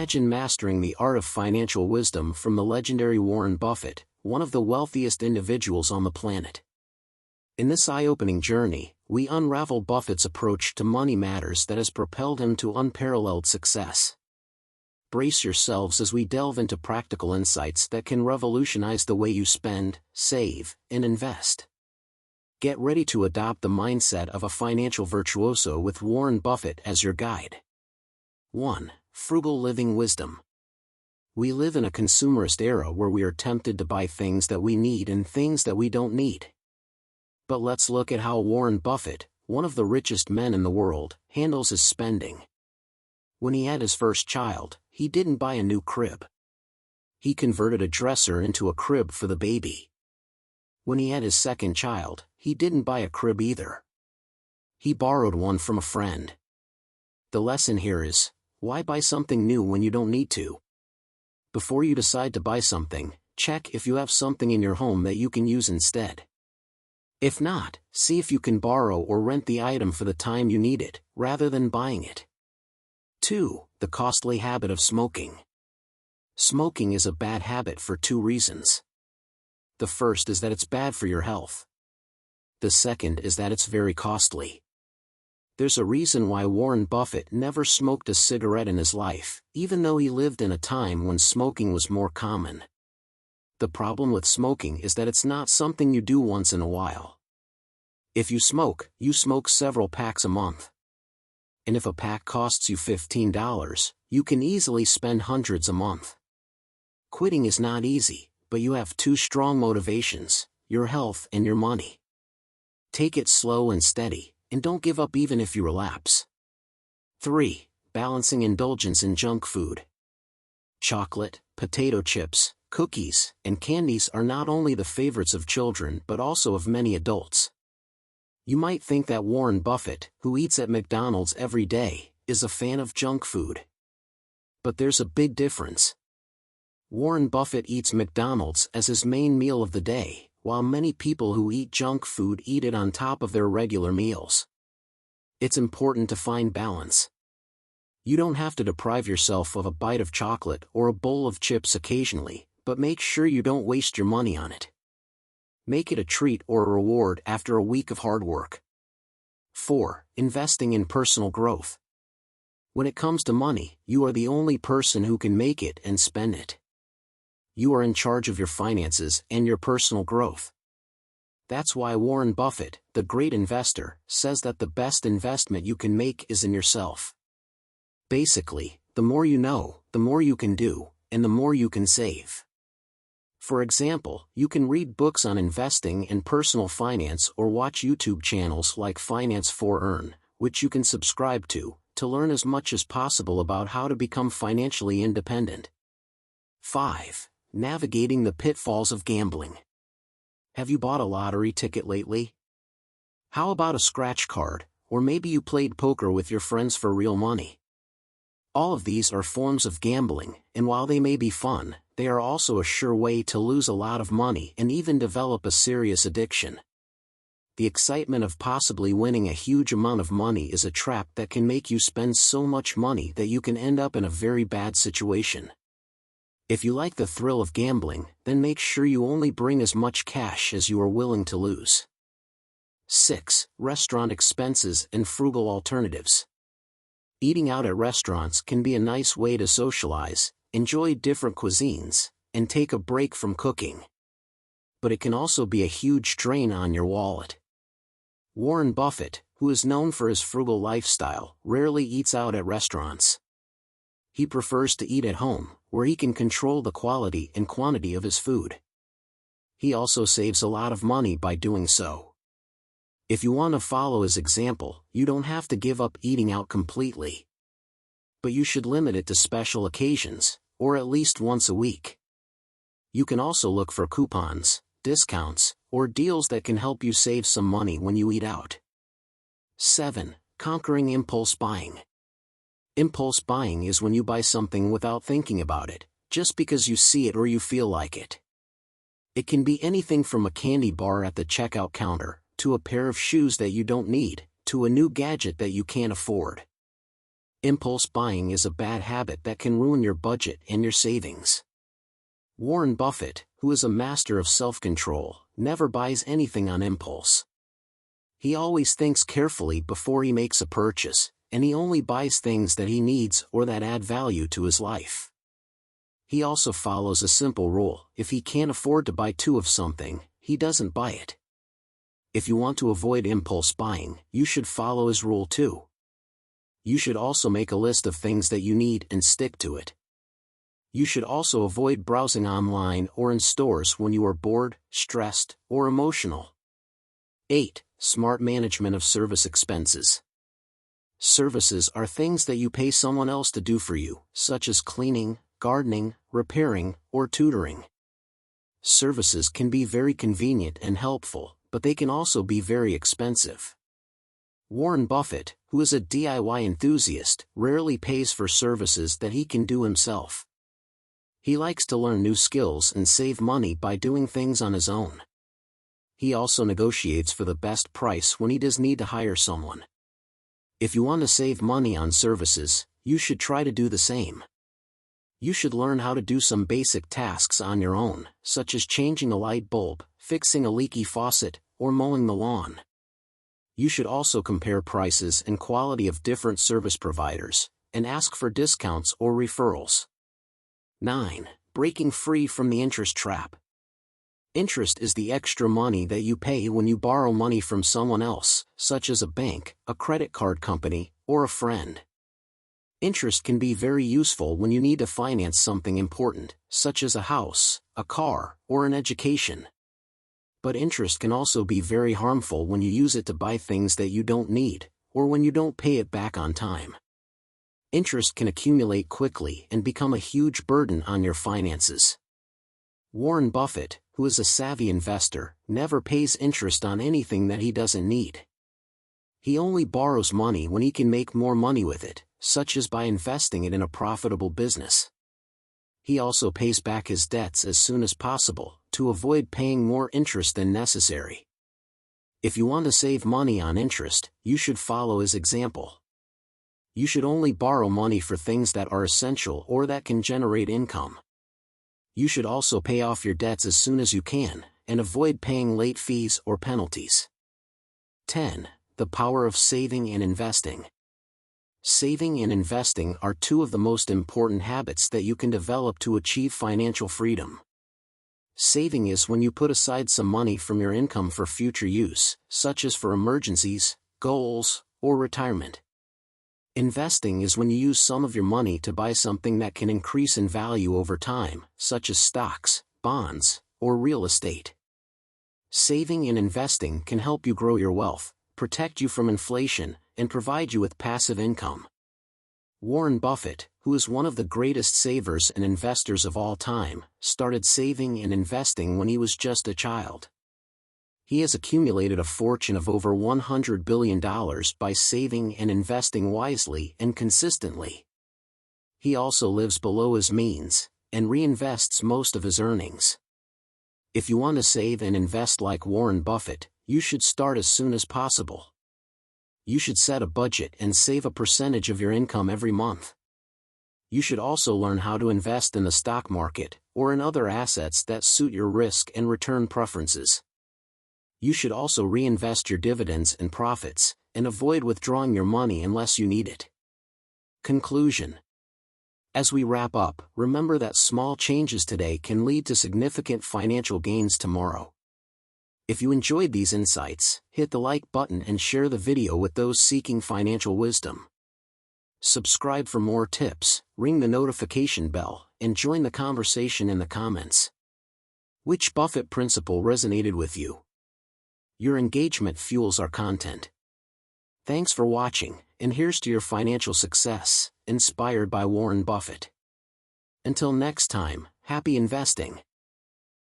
Imagine mastering the art of financial wisdom from the legendary Warren Buffett, one of the wealthiest individuals on the planet. In this eye-opening journey, we unravel Buffett's approach to money matters that has propelled him to unparalleled success. Brace yourselves as we delve into practical insights that can revolutionize the way you spend, save, and invest. Get ready to adopt the mindset of a financial virtuoso with Warren Buffett as your guide. 1. Frugal living wisdom. We live in a consumerist era where we are tempted to buy things that we need and things that we don't need. But let's look at how Warren Buffett, one of the richest men in the world, handles his spending. When he had his first child, he didn't buy a new crib. He converted a dresser into a crib for the baby. When he had his second child, he didn't buy a crib either. He borrowed one from a friend. The lesson here is, why buy something new when you don't need to? Before you decide to buy something, check if you have something in your home that you can use instead. If not, see if you can borrow or rent the item for the time you need it, rather than buying it. 2. The costly habit of smoking. Smoking is a bad habit for 2 reasons. The first is that it's bad for your health. The second is that it's very costly. There's a reason why Warren Buffett never smoked a cigarette in his life, even though he lived in a time when smoking was more common. The problem with smoking is that it's not something you do once in a while. If you smoke several packs a month. And if a pack costs you $15, you can easily spend hundreds a month. Quitting is not easy, but you have 2 strong motivations, your health and your money. Take it slow and steady, and don't give up even if you relapse. 3. Balancing indulgence in junk food. Chocolate, potato chips, cookies, and candies are not only the favorites of children but also of many adults. You might think that Warren Buffett, who eats at McDonald's every day, is a fan of junk food. But there's a big difference. Warren Buffett eats McDonald's as his main meal of the day, while many people who eat junk food eat it on top of their regular meals. It's important to find balance. You don't have to deprive yourself of a bite of chocolate or a bowl of chips occasionally, but make sure you don't waste your money on it. Make it a treat or a reward after a week of hard work. 4. Investing in personal growth. When it comes to money, you are the only person who can make it and spend it. You are in charge of your finances and your personal growth. That's why Warren Buffett, the great investor, says that the best investment you can make is in yourself. Basically, the more you know, the more you can do, and the more you can save. For example, you can read books on investing and personal finance or watch YouTube channels like Finance for Earn, which you can subscribe to learn as much as possible about how to become financially independent. 5. Navigating the pitfalls of gambling. Have you bought a lottery ticket lately? How about a scratch card, or maybe you played poker with your friends for real money? All of these are forms of gambling, and while they may be fun, they are also a sure way to lose a lot of money and even develop a serious addiction. The excitement of possibly winning a huge amount of money is a trap that can make you spend so much money that you can end up in a very bad situation. If you like the thrill of gambling, then make sure you only bring as much cash as you are willing to lose. 6. Restaurant expenses and frugal alternatives. Eating out at restaurants can be a nice way to socialize, enjoy different cuisines, and take a break from cooking. But it can also be a huge drain on your wallet. Warren Buffett, who is known for his frugal lifestyle, rarely eats out at restaurants. He prefers to eat at home, where he can control the quality and quantity of his food. He also saves a lot of money by doing so. If you want to follow his example, you don't have to give up eating out completely. But you should limit it to special occasions, or at least once a week. You can also look for coupons, discounts, or deals that can help you save some money when you eat out. 7. Conquering impulse buying. Impulse buying is when you buy something without thinking about it, just because you see it or you feel like it. It can be anything from a candy bar at the checkout counter, to a pair of shoes that you don't need, to a new gadget that you can't afford. Impulse buying is a bad habit that can ruin your budget and your savings. Warren Buffett, who is a master of self-control, never buys anything on impulse. He always thinks carefully before he makes a purchase, and he only buys things that he needs or that add value to his life. He also follows a simple rule: if he can't afford to buy two of something, he doesn't buy it. If you want to avoid impulse buying, you should follow his rule too. You should also make a list of things that you need and stick to it. You should also avoid browsing online or in stores when you are bored, stressed, or emotional. 8. Smart management of service expenses. Services are things that you pay someone else to do for you, such as cleaning, gardening, repairing, or tutoring. Services can be very convenient and helpful, but they can also be very expensive. Warren Buffett, who is a DIY enthusiast, rarely pays for services that he can do himself. He likes to learn new skills and save money by doing things on his own. He also negotiates for the best price when he does need to hire someone. If you want to save money on services, you should try to do the same. You should learn how to do some basic tasks on your own, such as changing a light bulb, fixing a leaky faucet, or mowing the lawn. You should also compare prices and quality of different service providers, and ask for discounts or referrals. 9. Breaking free from the interest trap. Interest is the extra money that you pay when you borrow money from someone else, such as a bank, a credit card company, or a friend. Interest can be very useful when you need to finance something important, such as a house, a car, or an education. But interest can also be very harmful when you use it to buy things that you don't need, or when you don't pay it back on time. Interest can accumulate quickly and become a huge burden on your finances. Warren Buffett, who is a savvy investor, never pays interest on anything that he doesn't need. He only borrows money when he can make more money with it, such as by investing it in a profitable business. He also pays back his debts as soon as possible, to avoid paying more interest than necessary. If you want to save money on interest, you should follow his example. You should only borrow money for things that are essential or that can generate income. You should also pay off your debts as soon as you can, and avoid paying late fees or penalties. 10. The power of saving and investing. Saving and investing are two of the most important habits that you can develop to achieve financial freedom. Saving is when you put aside some money from your income for future use, such as for emergencies, goals, or retirement. Investing is when you use some of your money to buy something that can increase in value over time, such as stocks, bonds, or real estate. Saving and investing can help you grow your wealth, protect you from inflation, and provide you with passive income. Warren Buffett, who is one of the greatest savers and investors of all time, started saving and investing when he was just a child. He has accumulated a fortune of over $100 billion by saving and investing wisely and consistently. He also lives below his means, and reinvests most of his earnings. If you want to save and invest like Warren Buffett, you should start as soon as possible. You should set a budget and save a percentage of your income every month. You should also learn how to invest in the stock market, or in other assets that suit your risk and return preferences. You should also reinvest your dividends and profits, and avoid withdrawing your money unless you need it. Conclusion. As we wrap up, remember that small changes today can lead to significant financial gains tomorrow. If you enjoyed these insights, hit the like button and share the video with those seeking financial wisdom. Subscribe for more tips, ring the notification bell, and join the conversation in the comments. Which Buffett principle resonated with you? Your engagement fuels our content. Thanks for watching, and here's to your financial success, inspired by Warren Buffett. Until next time, happy investing.